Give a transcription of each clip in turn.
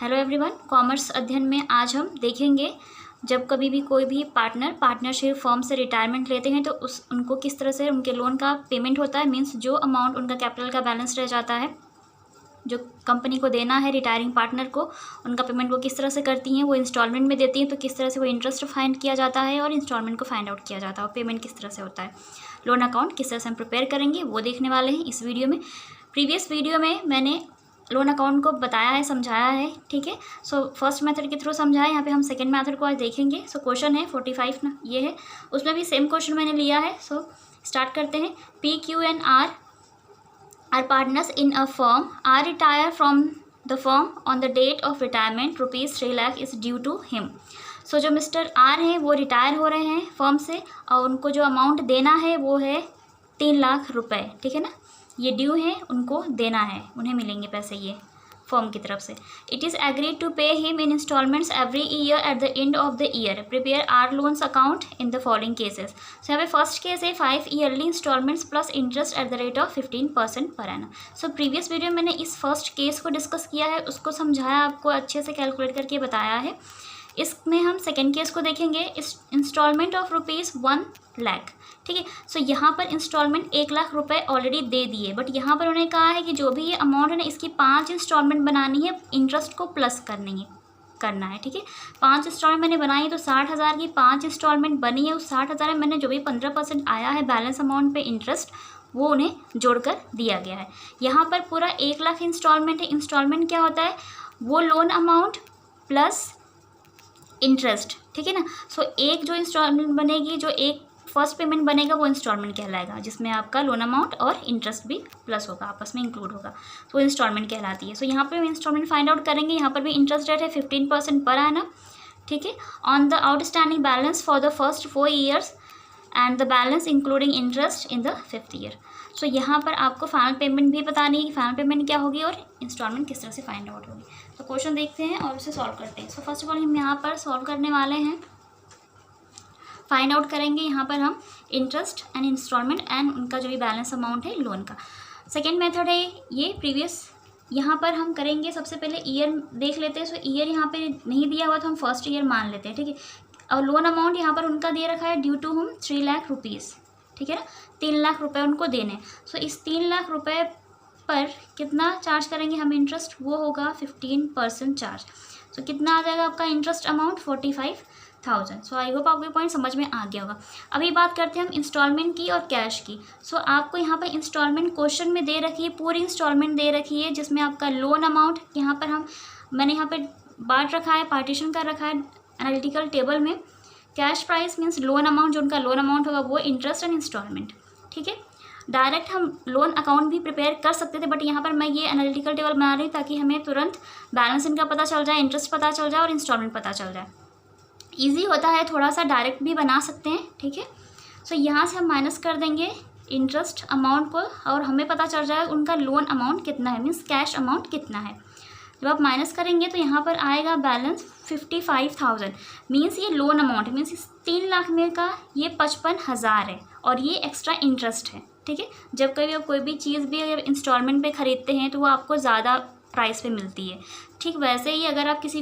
Hello everyone, commerce अध्ययन में आज हम देखेंगे जब कभी भी कोई भी पार्टनरशिप फर्म से रिटायरमेंट लेते हैं तो उनको किस तरह से उनके लोन का पेमेंट होता है। मींस जो अमाउंट उनका कैपिटल का बैलेंस रह जाता है, जो कंपनी को देना है रिटायरिंग पार्टनर को, उनका पेमेंट वो किस तरह से करती हैं। वो इंस्टॉलमेंट में देती हैं तो किस तरह से वो इंटरेस्ट फाइंड किया जाता है और इंस्टॉलमेंट को फाइंड आउट किया जाता है और पेमेंट किस तरह से होता है। लोन अकाउंट किस तरह से हम प्रिपेयर करेंगे वो देखने वाले हैं इस वीडियो में। प्रीवियस वीडियो में मैंने लोन अकाउंट को बताया है, समझाया है, ठीक है। सो फर्स्ट मेथड के थ्रू समझाया, यहाँ पे हम सेकंड मेथड को आज देखेंगे। सो क्वेश्चन है 45 ना, ये है, उसमें भी सेम क्वेश्चन मैंने लिया है। सो स्टार्ट करते हैं। P Q and R partners in a firm, R retire from the firm on the date of retirement, ₹3 lakh is due to him. So जो मिस्टर आर हैं वो रिटायर हो रहे हैं फर्म से और उनको जो अमाउंट देना है वो है 3 लाख रुपए, ठीक है ना। ये ड्यू है, उनको देना है, उन्हें मिलेंगे पैसे ये फर्म की तरफ से। It is agreed to pay him in installments every year at the end of the year. Prepare R loans account in the following cases. So यहाँ पे फर्स्ट केस है 5 yearly installments plus interest at the rate of 15% per annum. So previous video में मैंने इस first case को discuss किया है, उसको समझाया, आपको अच्छे से कैलकुलेट करके बताया है। इसमें हम सेकेंड केस को देखेंगे। इंस्टॉलमेंट ऑफ ₹1 लाख, ठीक है। सो यहाँ पर इंस्टॉलमेंट 1 लाख रुपए ऑलरेडी दे दिए, बट यहाँ पर उन्होंने कहा है कि जो भी ये अमाउंट है ना, इसकी 5 इंस्टॉलमेंट बनानी है, इंटरेस्ट को प्लस करना है, ठीक है। 5 इंस्टॉलमेंट मैंने बनाई तो 60,000 की 5 इंस्टॉलमेंट बनी है। उस 60,000 में मैंने जो भी 15% आया है बैलेंस अमाउंट पे इंटरेस्ट, वो उन्हें जोड़कर दिया गया है। यहाँ पर पूरा 1 लाख इंस्टॉलमेंट है। इंस्टॉलमेंट क्या होता है? वो लोन अमाउंट प्लस इंटरेस्ट, ठीक है ना। सो एक जो इंस्टॉलमेंट बनेगी, जो एक फर्स्ट पेमेंट बनेगा वो इंस्टॉलमेंट कहलाएगा, जिसमें आपका लोन अमाउंट और इंटरेस्ट भी प्लस होगा, आपस में इंक्लूड होगा, तो इंस्टॉलमेंट कहलाती है। सो यहाँ पर हम इंस्टॉलमेंट फाइंड आउट करेंगे। यहाँ पर भी इंटरेस्ट रेट है 15% पर आना, ठीक है, on the outstanding balance for the first 4 years and the balance including interest in the 5th year. So यहाँ पर आपको फाइनल पेमेंट भी बतानी है कि फाइनल पेमेंट क्या होगी और इंस्टॉलमेंट किस तरह से फाइंड आउट होगी। तो क्वेश्चन देखते हैं और उसे सॉल्व करते हैं। सो फर्स्ट ऑफ ऑल हम यहाँ पर सॉल्व करने वाले हैं, फाइंड आउट करेंगे यहाँ पर हम इंटरेस्ट एंड इंस्टॉलमेंट एंड उनका जो भी बैलेंस अमाउंट है लोन का। सेकेंड मेथड है ये प्रीवियस, यहाँ पर हम करेंगे सबसे पहले ईयर देख लेते हैं। सो ईयर यहाँ पे नहीं दिया हुआ तो हम फर्स्ट ईयर मान लेते हैं, ठीक है। और लोन अमाउंट यहाँ पर उनका दे रखा है ड्यू टू हम 3 लाख रुपीज़, ठीक है ना। 3 लाख रुपए उनको देने। सो इस 3 लाख रुपए पर कितना चार्ज करेंगे हम इंटरेस्ट, वो होगा 15% चार्ज। सो कितना आ जाएगा आपका interest amount 45,000। So I hope आपको पॉइंट समझ में आ गया होगा। अभी बात करते हैं हम इंस्टॉलमेंट की और कैश की। सो आपको यहाँ पर इंस्टॉलमेंट क्वेश्चन में दे रखी है, पूरी इंस्टॉलमेंट दे रखी है, जिसमें आपका लोन अमाउंट यहाँ पर मैंने यहाँ पर बांट रखा है, पार्टीशन कर रखा है एनालिटिकल टेबल में। Cash price means loan amount, जो उनका लोन अमाउंट होगा वो इंटरेस्ट एंड इंस्टॉलमेंट, ठीक है। डायरेक्ट हम लोन अकाउंट भी प्रिपेयर कर सकते थे, बट यहाँ पर मैं ये एनालिटिकल टेबल बना रही हूँ ताकि हमें तुरंत बैलेंस इनका पता चल जाए, इंटरेस्ट पता चल जाए और इंस्टॉलमेंट पता चल जाए। ईजी होता है, थोड़ा सा डायरेक्ट भी बना सकते हैं, ठीक है। सो यहाँ से हम माइनस कर देंगे इंटरेस्ट अमाउंट को और हमें पता चल जाएगा उनका लोन अमाउंट कितना है, मीन्स कैश अमाउंट कितना है। जब आप माइनस करेंगे तो यहाँ पर आएगा बैलेंस 55,000, मीन्स ये लोन अमाउंट है, मीन्स इस 3 लाख में का ये 55,000 है और ये एक्स्ट्रा इंटरेस्ट है, ठीक है। जब कभी आप कोई भी चीज़ भी अगर इंस्टॉलमेंट पे ख़रीदते हैं तो वो आपको ज़्यादा प्राइस पे मिलती है, ठीक। वैसे ही अगर आप किसी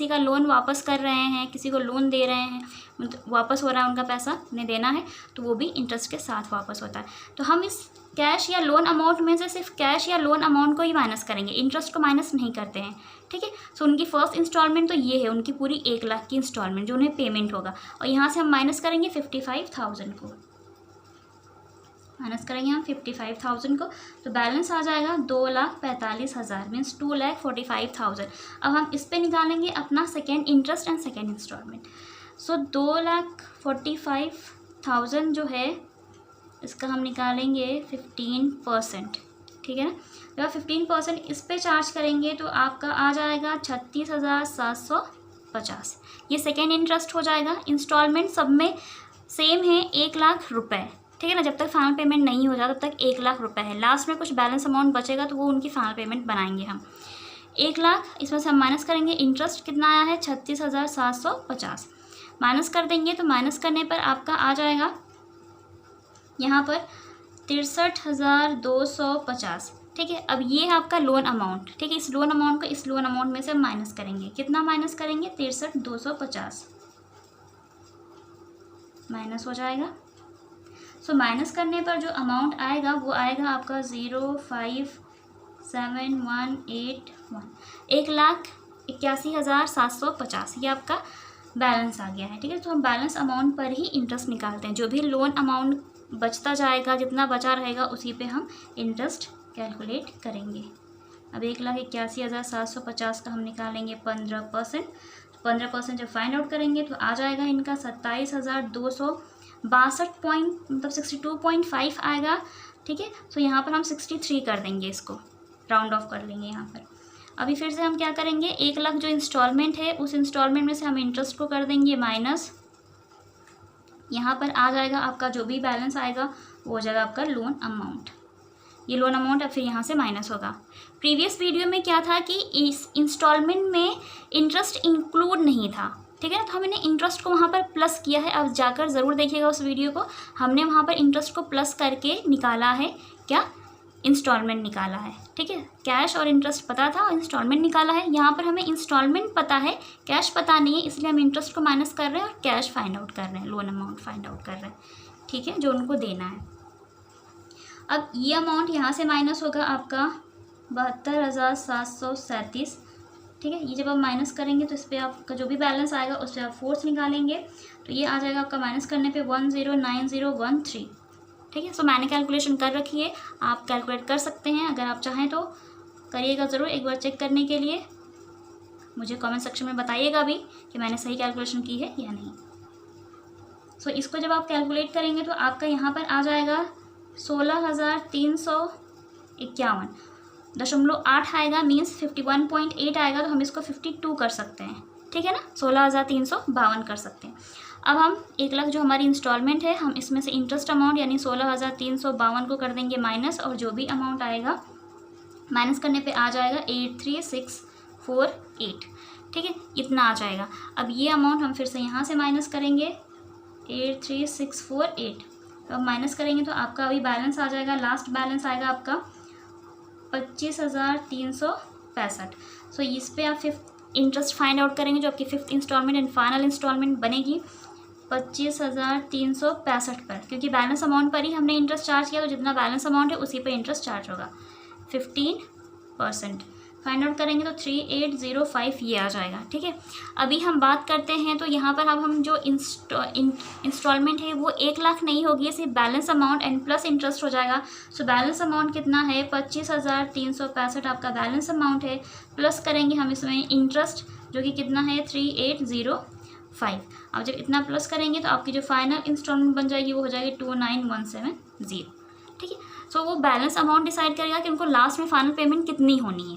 का लोन वापस कर रहे हैं, किसी को लोन दे रहे हैं, मतलब वापस हो रहा है उनका पैसा, उन्हें देना है, तो वो भी इंटरेस्ट के साथ वापस होता है। तो हम इस कैश या लोन अमाउंट में से सिर्फ कैश या लोन अमाउंट को ही माइनस करेंगे, इंटरेस्ट को माइनस नहीं करते हैं, ठीक है। सो उनकी फर्स्ट इंस्टॉलमेंट तो ये है, उनकी पूरी 1 लाख की इंस्टॉलमेंट जो उन्हें पेमेंट होगा, और यहाँ से हम माइनस करेंगे 55,000 को, माइनस करेंगे हम 55,000 को, तो बैलेंस आ जाएगा 2,45,000 मीन्स 2,45,000। अब हम इस पे निकालेंगे अपना second interest and second installment. So 2,45,000 जो है इसका हम निकालेंगे 15%, ठीक है ना। जब आप 15% इस पे चार्ज करेंगे तो आपका आ जाएगा 36,750। ये सेकेंड इंटरेस्ट हो जाएगा। इंस्टॉलमेंट सब में सेम है 1 लाख रुपए, ठीक है ना। जब तक फाइनल पेमेंट नहीं हो जाता तब तक 1 लाख रुपए है। लास्ट में कुछ बैलेंस अमाउंट बचेगा तो वो उनकी फाइनल पेमेंट बनाएंगे हम 1 लाख। इसमें से हम माइनस करेंगे, इंटरेस्ट कितना आया है 36,750, माइनस कर देंगे तो माइनस करने पर आपका आ जाएगा यहाँ पर 63,250, ठीक है। अब ये है आपका लोन अमाउंट, ठीक है। इस लोन अमाउंट को इस लोन अमाउंट में से माइनस करेंगे, कितना माइनस करेंगे, 63,250 माइनस हो जाएगा। सो माइनस करने पर जो अमाउंट आएगा वो आएगा आपका 0,57,181, 1,81,750, ये आपका बैलेंस आ गया है, ठीक है। तो हम बैलेंस अमाउंट पर ही इंटरेस्ट निकालते हैं, जो भी लोन अमाउंट बचता जाएगा, जितना बचा रहेगा उसी पे हम इंटरेस्ट कैलकुलेट करेंगे। अब 1,81,750 का हम निकालेंगे 15%। 15% जब फाइंड आउट करेंगे तो आ जाएगा इनका 27,262 मतलब 62.5 आएगा, ठीक है। तो यहाँ पर हम 63 कर देंगे, इसको राउंड ऑफ कर लेंगे यहाँ पर। अभी फिर से हम क्या करेंगे, 1,00,000 जो इंस्टॉलमेंट है उस इंस्टॉलमेंट में से हम इंटरेस्ट को कर देंगे माइनस। यहाँ पर आ जाएगा आपका जो भी बैलेंस आएगा वो हो जाएगा आपका लोन अमाउंट। ये लोन अमाउंट अब फिर यहाँ से माइनस होगा। प्रीवियस वीडियो में क्या था कि इस इंस्टॉलमेंट में इंटरेस्ट इंक्लूड नहीं था, ठीक है ना। तो हमने इंटरेस्ट को वहाँ पर प्लस किया है, अब जाकर ज़रूर देखिएगा उस वीडियो को। हमने वहाँ पर इंटरेस्ट को प्लस करके निकाला है, क्या, इंस्टॉलमेंट निकाला है, ठीक है। कैश और इंटरेस्ट पता था और इंस्टॉलमेंट निकाला है। यहाँ पर हमें इंस्टॉलमेंट पता है, कैश पता नहीं है, इसलिए हम इंटरेस्ट को माइनस कर रहे हैं और कैश फाइंड आउट कर रहे हैं, लोन अमाउंट फाइंड आउट कर रहे हैं, ठीक है, जो उनको देना है। अब ये अमाउंट यहाँ से माइनस होगा आपका 72,737, ठीक है। ये जब आप माइनस करेंगे तो इस पर आपका जो भी बैलेंस आएगा उस पर आप फोर्स निकालेंगे, तो ये आ जाएगा आपका माइनस करने पे 109013, ठीक है। सो मैंने कैलकुलेशन कर रखी है, आप कैलकुलेट कर सकते हैं, अगर आप चाहें तो करिएगा ज़रूर। एक बार चेक करने के लिए मुझे कमेंट सेक्शन में बताइएगा भी कि मैंने सही कैलकुलेशन की है या नहीं। सो इसको जब आप कैलकुलेट करेंगे तो आपका यहाँ पर आ जाएगा 16,351.8 आएगा, मीन्स 51.8 आएगा, तो हम इसको 52 कर सकते हैं, ठीक है ना। 16,352 कर सकते हैं। अब हम 1,00,000 जो हमारी इंस्टॉलमेंट है, हम इसमें से इंटरेस्ट अमाउंट यानी 16,352 को कर देंगे माइनस, और जो भी अमाउंट आएगा माइनस करने पे आ जाएगा 83,648, ठीक है, इतना आ जाएगा। अब ये अमाउंट हम फिर से यहाँ से माइनस करेंगे 83,648, तो अब माइनस करेंगे तो आपका अभी बैलेंस आ जाएगा, लास्ट बैलेंस आएगा आपका 25,365। सो इस पे आप फिफ्थ इंटरेस्ट फाइंड आउट करेंगे, जो आपकी fifth installment and final installment बनेगी 25,365 पर, क्योंकि बैलेंस अमाउंट पर ही हमने इंटरेस्ट चार्ज किया, तो जितना बैलेंस अमाउंट है उसी पे इंटरेस्ट चार्ज होगा। 15% फाइंड आउट करेंगे तो 3805 ये आ जाएगा, ठीक है। अभी हम बात करते हैं, तो यहाँ पर अब हम जो इंस्टॉलमेंट है वो 1,00,000 नहीं होगी, सिर्फ balance amount and plus interest हो जाएगा। सो बैलेंस अमाउंट कितना है, 25,365 आपका बैलेंस अमाउंट है, प्लस करेंगे हम इसमें इंटरेस्ट जो कि कितना है 3805। अब जब इतना प्लस करेंगे तो आपकी जो फाइनल इंस्टॉलमेंट बन जाएगी वो हो जाएगी 29,170, ठीक है। सो वो बैलेंस अमाउंट डिसाइड करेगा कि उनको लास्ट में फाइनल पेमेंट कितनी होनी है,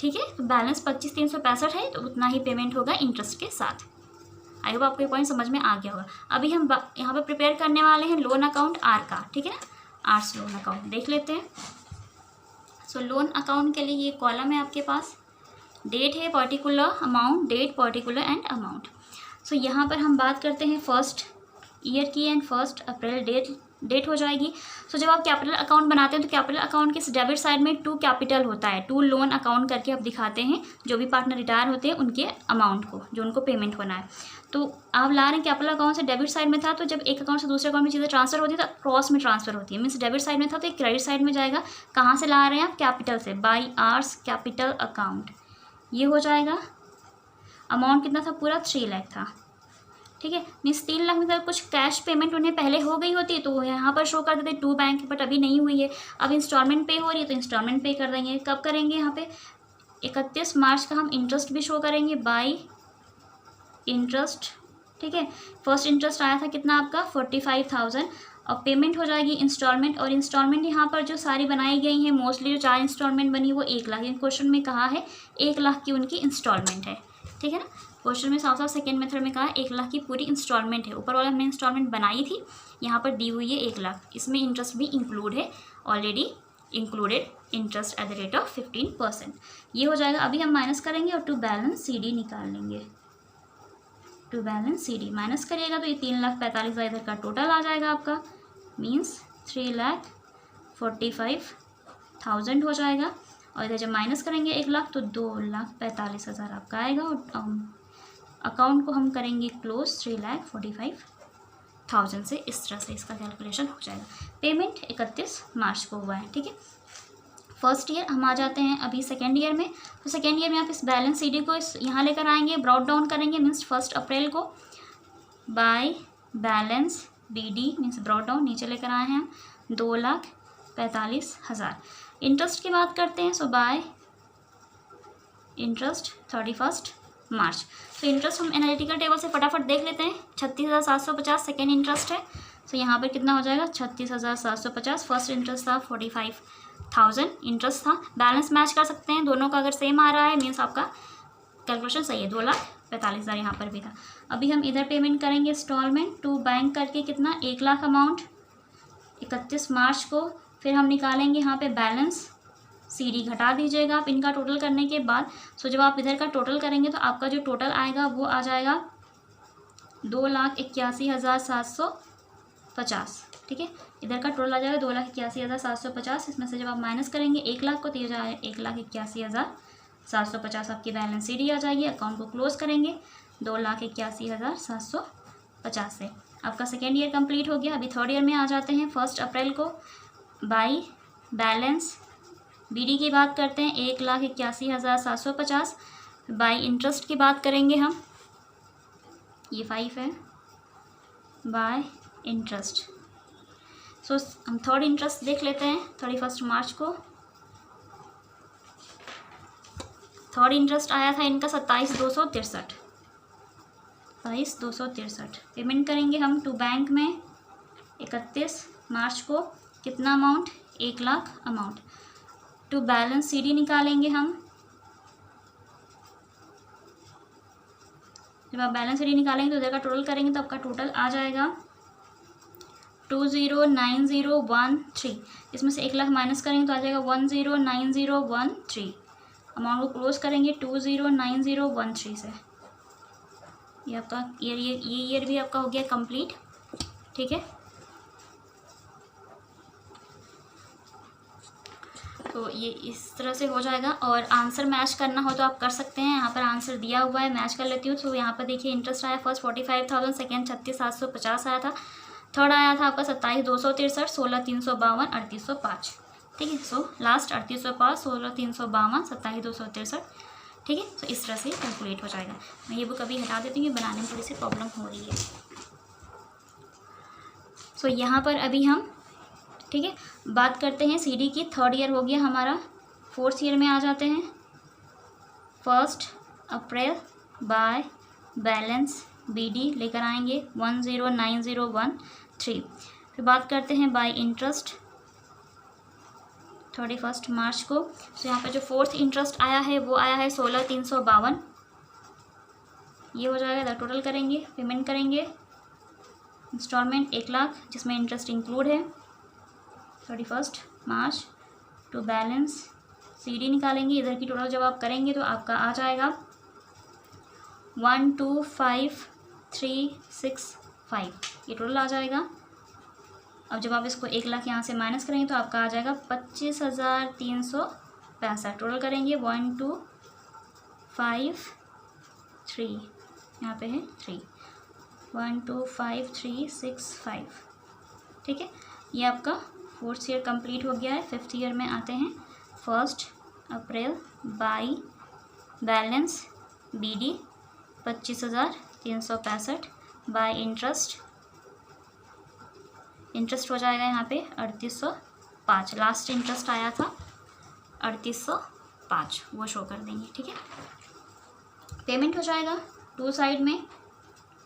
ठीक है। तो बैलेंस 25,365 है, तो उतना ही पेमेंट होगा इंटरेस्ट के साथ। आई होप आपको ये पॉइंट समझ में आ गया होगा। अभी हम यहाँ पर प्रिपेयर करने वाले हैं लोन अकाउंट आर का, ठीक है ना, आर्स लोन अकाउंट देख लेते हैं। सो लोन अकाउंट के लिए ये कॉलम है आपके पास, डेट है particular, amount, date particular and amount. So यहाँ पर हम बात करते हैं फर्स्ट ईयर की एंड 1 अप्रैल डेट हो जाएगी। सो जब आप कैपिटल अकाउंट बनाते हैं तो कैपिटल अकाउंट के डेबिट साइड में 2 कैपिटल होता है, 2 लोन अकाउंट करके आप दिखाते हैं जो भी पार्टनर रिटायर होते हैं उनके अमाउंट को, जो उनको पेमेंट होना है। तो आप ला रहे हैं कैपिटल अकाउंट से डेबिट साइड में था, तो जब एक अकाउंट से दूसरे अकाउंट में चीज़ें ट्रांसफर होती है तो क्रॉस में ट्रांसफर होती है, मीन्स डेबिट साइड में था तो एक क्रेडिट साइड में जाएगा। कहाँ से ला रहे हैं आप, कैपिटल से, बाई आर्स कैपिटल अकाउंट, ये हो जाएगा। अमाउंट कितना था, पूरा 3 लाख था, ठीक है। मीन्स 3 लाख में कुछ कैश पेमेंट उन्हें पहले हो गई होती है तो यहाँ पर शो कर देते 2 बैंक, बट अभी नहीं हुई है। अब इंस्टॉलमेंट पे हो रही है तो इंस्टॉलमेंट पे कर देंगे। कब करेंगे, यहाँ पे 31 मार्च का हम इंटरेस्ट भी शो करेंगे बाई इंटरेस्ट, ठीक है। फर्स्ट इंटरेस्ट आया था कितना आपका 45,000, और पेमेंट हो जाएगी इंस्टॉलमेंट। और इंस्टॉलमेंट यहाँ पर जो सारी बनाई गई हैं, मोस्टली जो 4 इंस्टॉलमेंट बनी वो 1,00,000, क्वेश्चन में कहा है 1,00,000 की उनकी इंस्टॉलमेंट है, ठीक है ना। क्वेश्चन में साफ साफ सेकेंड मेथड में कहा 1,00,000 की पूरी इंस्टॉलमेंट है। ऊपर वाला हमने इंस्टॉलमेंट बनाई थी, यहाँ पर दी हुई है 1,00,000, इसमें इंटरेस्ट भी इंक्लूड है, already included interest at the rate of 15%, ये हो जाएगा। अभी हम माइनस करेंगे और टू बैलेंस CD निकाल लेंगे। टू बैलेंस CD माइनस करिएगा तो ये 3,45,000 इधर का टोटल आ जाएगा आपका, मीन्स 3,45,000 1000 हो जाएगा। और इधर जब माइनस करेंगे 1 लाख तो 2,45,000 आपका आएगा। और अकाउंट को हम करेंगे क्लोज 3,45,000 से। इस तरह से इसका कैलकुलेशन हो जाएगा। पेमेंट 31 मार्च को हुआ है, ठीक है। फर्स्ट ईयर हम आ जाते हैं अभी सेकेंड ईयर में। तो सेकेंड ईयर में आप इस बैलेंस सीडी को यहाँ लेकर आएंगे, ब्रॉट डाउन करेंगे, मीन्स 1 अप्रैल को by balance BD means brought down नीचे लेकर आए हैं 2,45,000। इंटरेस्ट की बात करते हैं, सो बाय इंटरेस्ट 31 मार्च। तो इंटरेस्ट हम एनालिटिकल टेबल से फटाफट देख लेते हैं। 36,750 सेकेंड इंटरेस्ट है। सो यहाँ पर कितना हो जाएगा 36,750। फर्स्ट इंटरेस्ट था 45,000 इंटरेस्ट था। बैलेंस मैच कर सकते हैं दोनों का, अगर सेम आ रहा है मीन्स आपका कैलकुलेशन सही है। 2,45,000 यहाँ पर भी था। अभी हम इधर पेमेंट करेंगे इंस्टॉलमेंट टू बैंक करके कितना 1 लाख अमाउंट 31 मार्च को। फिर हम निकालेंगे यहाँ पे बैलेंस सीडी घटा दीजिएगा आप इनका टोटल करने के बाद। सो जब आप इधर का टोटल करेंगे तो आपका जो टोटल आएगा वो आ जाएगा 2,81,750, ठीक है। इधर का टोटल आ जाएगा 2,81,750। इसमें से जब आप माइनस करेंगे 1 लाख को तो ये जाएगा 1,81,750 आपकी बैलेंस सीडी आ जाएगी। अकाउंट को क्लोज करेंगे 2,81,750 से। आपका सेकेंड ईयर कंप्लीट हो गया। अभी थर्ड ईयर में आ जाते हैं। 1 अप्रैल को बाई बैलेंस बीडी की बात करते हैं 1,81,750। बाई इंटरेस्ट की बात करेंगे हम, ये 5 है बाय इंटरेस्ट। सो हम थर्ड इंटरेस्ट देख लेते हैं 31 मार्च को। थर्ड इंटरेस्ट आया था इनका 27,263। 27,263 पेमेंट करेंगे हम टू बैंक में 31 मार्च को। कितना amount 1 lakh amount. To balance CD निकालेंगे हम। जब आप बैलेंस सीडी निकालेंगे तो इधर का टोटल करेंगे तो आपका टोटल आ जाएगा 209013। इसमें से 1 लाख माइनस करेंगे तो आ जाएगा 109013। अमाउंट को क्लोज करेंगे 209013 से। ये आपका ये ईयर भी आपका हो गया कंप्लीट, ठीक है। तो ये इस तरह से हो जाएगा। और आंसर मैच करना हो तो आप कर सकते हैं। यहाँ पर आंसर दिया हुआ है, मैच कर लेती हूँ। तो यहाँ पर देखिए इंटरेस्ट आया फर्स्ट 45,000, सेकेंड 36,750 आया था, थर्ड आया था आपका 27,263, 16,352, 3805, ठीक है। सो लास्ट 3805, 16,352, 27,263, ठीक है। तो इस तरह से कैलकुलेट हो जाएगा। मैं ये बुक अभी हटा देती हूँ, बनाने में थोड़ी सी प्रॉब्लम हो रही है। सो यहाँ पर अभी हम, ठीक है, बात करते हैं सीडी की। थर्ड ईयर हो गया हमारा। फोर्थ ईयर में आ जाते हैं। 1 अप्रैल बाय बैलेंस बीडी लेकर आएंगे 109013। फिर बात करते हैं बाय इंटरेस्ट 31 मार्च को। तो यहाँ पर जो फोर्थ इंटरेस्ट आया है वो आया है 16,352। ये हो जाएगा। इधर टोटल करेंगे, पेमेंट करेंगे इंस्टॉलमेंट 1 लाख जिसमें इंटरेस्ट इंक्लूड है 31 मार्च। टू बैलेंस सीडी निकालेंगे। इधर की टोटल जब आप करेंगे तो आपका आ जाएगा 125,365। ये टोटल आ जाएगा। अब जब आप इसको 1 लाख यहाँ से माइनस करेंगे तो आपका आ जाएगा 25,365। टोटल करेंगे 125,3, यहाँ पे है 3, 125,365, ठीक है। ये आपका फोर्थ ईयर कंप्लीट हो गया है। फिफ्थ ईयर में आते हैं। 1 April by balance BD 25,365 by interest हो जाएगा यहाँ पे 3805। लास्ट इंटरेस्ट आया था 3805, वो शो कर देंगे, ठीक है। पेमेंट हो जाएगा टू साइड में,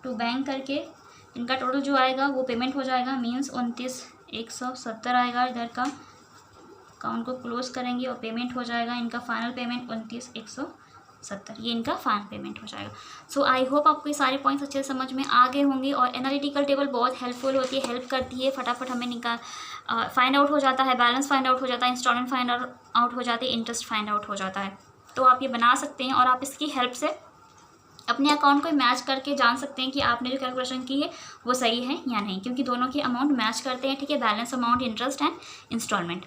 टू बैंक करके। इनका टोटल जो आएगा वो पेमेंट हो जाएगा, मीन्स 29,170 आएगा। इधर का अकाउंट को क्लोज करेंगे और पेमेंट हो जाएगा इनका फाइनल पेमेंट 29,170। ये इनका फाइनल पेमेंट हो जाएगा। सो आई होप आपको ये सारे पॉइंट्स अच्छे से समझ में आ गए होंगे। और एनालिटिकल टेबल बहुत हेल्पफुल होती है, हेल्प करती है। फटाफट हमें फाइंड आउट हो जाता है, बैलेंस फाइंड आउट हो जाता है, इंस्टॉलमेंट फाइंड आउट हो जाती है, इंटरेस्ट फाइंड आउट हो जाता है। तो आप ये बना सकते हैं और आप इसकी हेल्प से अपने अकाउंट को मैच करके जान सकते हैं कि आपने जो कैलकुलेशन की है वो सही है या नहीं, क्योंकि दोनों के अमाउंट मैच करते हैं, ठीक है। Balance amount, interest and installment.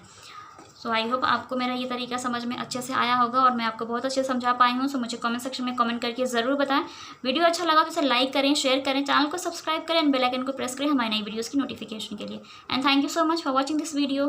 So I hope आपको मेरा ये तरीका समझ में अच्छे से आया होगा और मैं आपको बहुत अच्छे से समझा पाई हूँ। सो मुझे कमेंट सेक्शन में कमेंट करके ज़रूर बताएं। वीडियो अच्छा लगा तो इसे लाइक करें, शेयर करें, चैनल को सब्सक्राइब करें एंड बेल आइकन को प्रेस करें हमारी नई वीडियोज़ की नोटिफिकेशन के लिए। And thank you so much for watching this video.